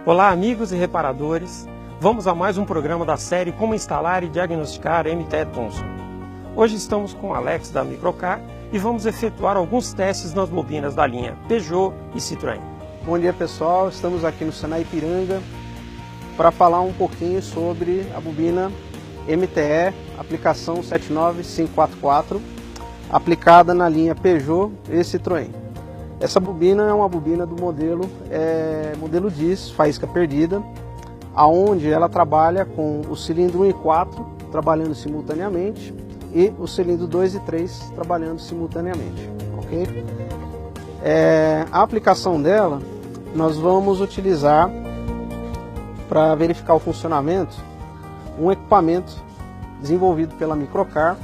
Olá amigos e reparadores, vamos a mais um programa da série Como Instalar e Diagnosticar MTE Thomson. Hoje estamos com o Alex da Microcar e vamos efetuar alguns testes nas bobinas da linha Peugeot e Citroën. Bom dia pessoal, estamos aqui no Senai Ipiranga para falar um pouquinho sobre a bobina MTE, aplicação 79544, aplicada na linha Peugeot e Citroën. Essa bobina é uma bobina do modelo 10, faísca perdida, aonde ela trabalha com o cilindro 1 e 4 trabalhando simultaneamente e o cilindro 2 e 3 trabalhando simultaneamente, ok? A aplicação dela nós vamos utilizar para verificar o funcionamento um equipamento desenvolvido pela Microcar,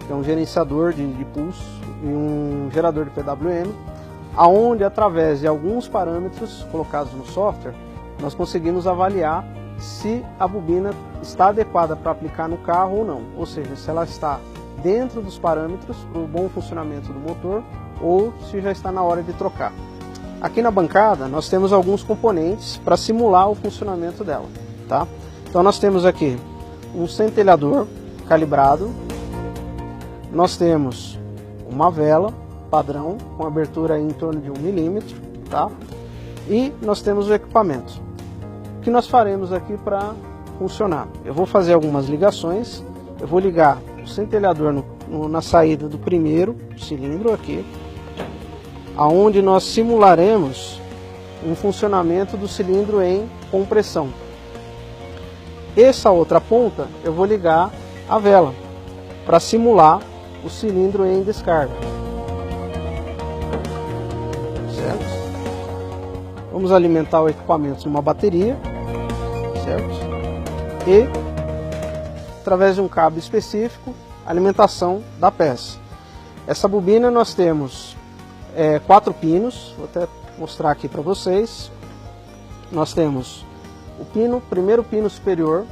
que é um gerenciador de pulso e um gerador de PWM, aonde através de alguns parâmetros colocados no software nós conseguimos avaliar se a bobina está adequada para aplicar no carro ou não, ou seja, se ela está dentro dos parâmetros para o bom funcionamento do motor ou se já está na hora de trocar. Aqui na bancada nós temos alguns componentes para simular o funcionamento dela, tá? Então nós temos aqui um centelhador calibrado, nós temos uma vela padrão com abertura em torno de 1 milímetro, tá? E nós temos o equipamento. O que nós faremos aqui para funcionar? Eu vou fazer algumas ligações, eu vou ligar o centelhador na saída do primeiro cilindro aqui, aonde nós simularemos um funcionamento do cilindro em compressão. Essa outra ponta eu vou ligar a vela para simular o cilindro em descarga. Certo? Vamos alimentar o equipamento numa bateria, certo? E através de um cabo específico, alimentação da peça. Essa bobina nós temos 4 pinos, vou até mostrar aqui para vocês. Nós temos o primeiro pino superior,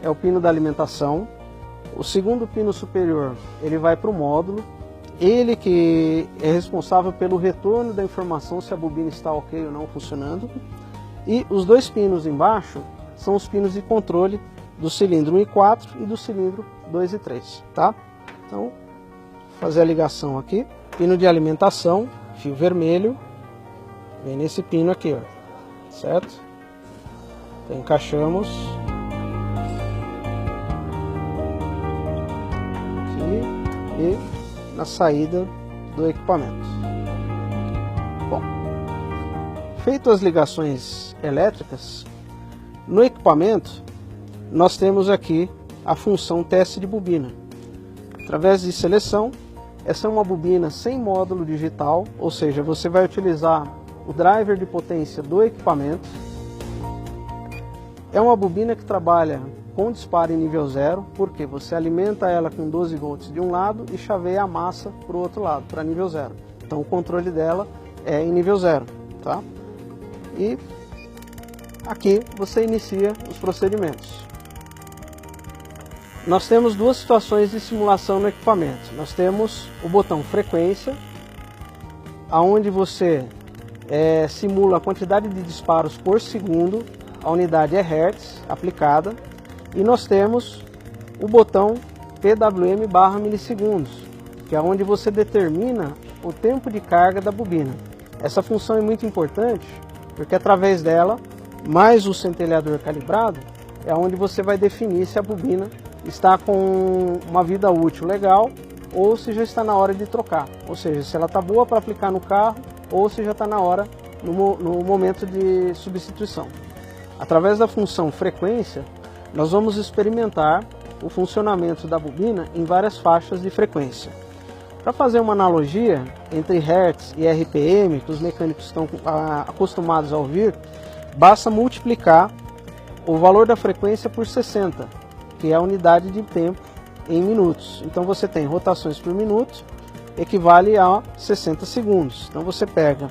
é o pino da alimentação. O segundo pino superior, ele vai para o módulo. Ele que é responsável pelo retorno da informação se a bobina está ok ou não funcionando. E os 2 pinos embaixo são os pinos de controle do cilindro 1 e 4 e do cilindro 2 e 3, tá? Então, vou fazer a ligação aqui. Pino de alimentação, fio vermelho, vem nesse pino aqui, ó, certo? Então, encaixamos aqui e na saída do equipamento. Bom, feito as ligações elétricas, no equipamento nós temos aqui a função teste de bobina. Através de seleção, essa é uma bobina sem módulo digital, ou seja, você vai utilizar o driver de potência do equipamento. É uma bobina que trabalha com disparo em nível 0, porque você alimenta ela com 12 volts de um lado e chaveia a massa para o outro lado, para nível 0. Então o controle dela é em nível 0, tá? E aqui você inicia os procedimentos. Nós temos 2 situações de simulação no equipamento. Nós temos o botão frequência, aonde você simula a quantidade de disparos por segundo, a unidade é Hertz aplicada. E nós temos o botão PWM/milissegundos, que é onde você determina o tempo de carga da bobina. Essa função é muito importante, porque através dela, mais o centelhador calibrado, é onde você vai definir se a bobina está com uma vida útil legal ou se já está na hora de trocar. Ou seja, se ela está boa para aplicar no carro ou se já está na hora, no momento de substituição. Através da função frequência, nós vamos experimentar o funcionamento da bobina em várias faixas de frequência. Para fazer uma analogia entre Hertz e RPM, que os mecânicos estão acostumados a ouvir, basta multiplicar o valor da frequência por 60, que é a unidade de tempo em minutos. Então você tem rotações por minuto, equivale a 60 segundos. Então você pega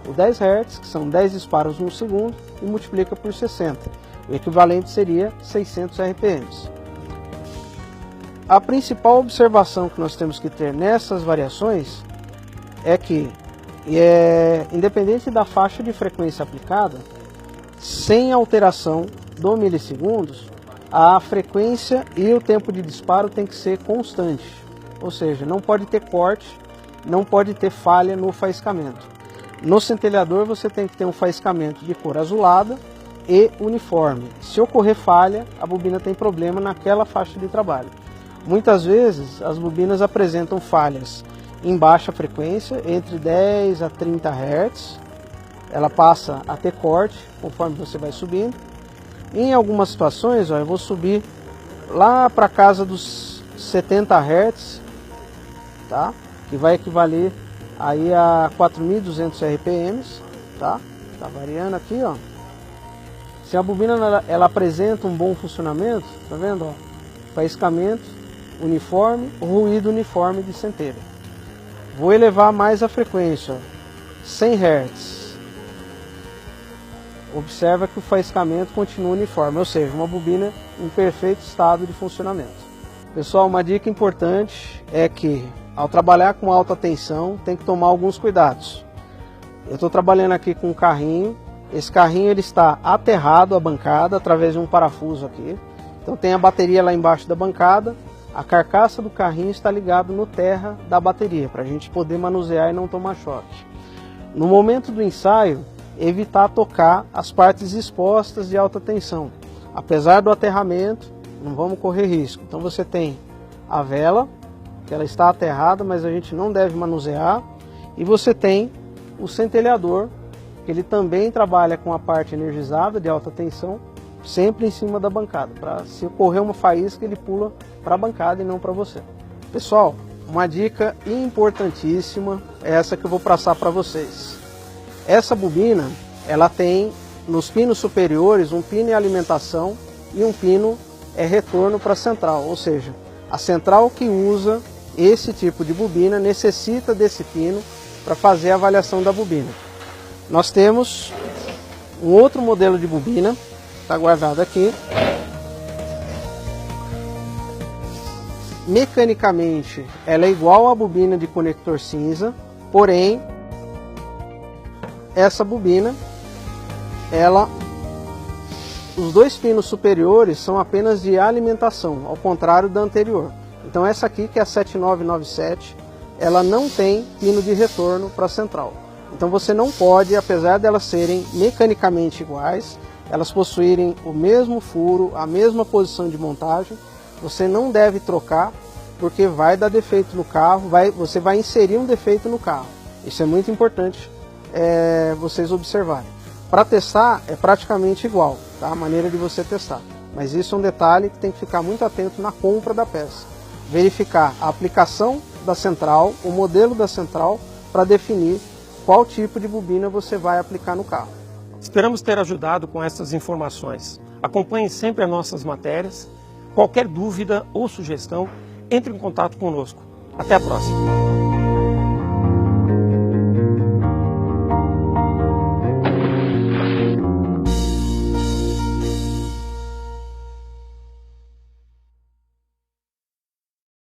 o 10 Hz, que são 10 disparos no segundo, e multiplica por 60. O equivalente seria 600 RPMs. A principal observação que nós temos que ter nessas variações é que, independente da faixa de frequência aplicada, sem alteração do milissegundos, a frequência e o tempo de disparo tem que ser constante, ou seja, não pode ter corte, não pode ter falha no faiscamento. No centelhador você tem que ter um faiscamento de cor azulada e uniforme. Se ocorrer falha, a bobina tem problema naquela faixa de trabalho. Muitas vezes as bobinas apresentam falhas em baixa frequência, entre 10 a 30 Hz, ela passa a ter corte conforme você vai subindo. Em algumas situações, ó, eu vou subir lá para casa dos 70 Hz, tá? Que vai equivaler aí a 4.200 RPMs, tá? Tá variando aqui, ó. Se a bobina ela apresenta um bom funcionamento, tá vendo, ó? Faiscamento uniforme, ruído uniforme de centelha. Vou elevar mais a frequência, ó, 100 Hz. Observa que o faiscamento continua uniforme, ou seja, uma bobina em perfeito estado de funcionamento. Pessoal, uma dica importante é que ao trabalhar com alta tensão tem que tomar alguns cuidados. Eu estou trabalhando aqui com um carrinho, esse carrinho ele está aterrado à bancada através de um parafuso aqui. Então tem a bateria lá embaixo da bancada, a carcaça do carrinho está ligada no terra da bateria, para a gente poder manusear e não tomar choque. No momento do ensaio, evitar tocar as partes expostas de alta tensão. Apesar do aterramento, não vamos correr risco. Então você tem a vela, que ela está aterrada, mas a gente não deve manusear. E você tem o centelhador, que ele também trabalha com a parte energizada de alta tensão, sempre em cima da bancada, para se ocorrer uma faísca ele pula para a bancada e não para você. Pessoal, uma dica importantíssima é essa que eu vou passar para vocês. Essa bobina, ela tem nos pinos superiores um pino é alimentação e um pino é retorno para a central, ou seja, a central que usa esse tipo de bobina necessita desse pino para fazer a avaliação da bobina. Nós temos um outro modelo de bobina, está guardado aqui. Mecanicamente, ela é igual à bobina de conector cinza, porém, essa bobina, os dois pinos superiores são apenas de alimentação, ao contrário da anterior. Então essa aqui, que é a 7997, ela não tem pino de retorno para a central. Então você não pode, apesar de elas serem mecanicamente iguais, elas possuírem o mesmo furo, a mesma posição de montagem, você não deve trocar, porque vai dar defeito no carro, você vai inserir um defeito no carro. Isso é muito importante vocês observarem. Para testar é praticamente igual, tá? A maneira de você testar. Mas isso é um detalhe que tem que ficar muito atento na compra da peça. Verificar a aplicação da central, o modelo da central, para definir qual tipo de bobina você vai aplicar no carro. Esperamos ter ajudado com essas informações. Acompanhe sempre as nossas matérias. Qualquer dúvida ou sugestão, entre em contato conosco. Até a próxima!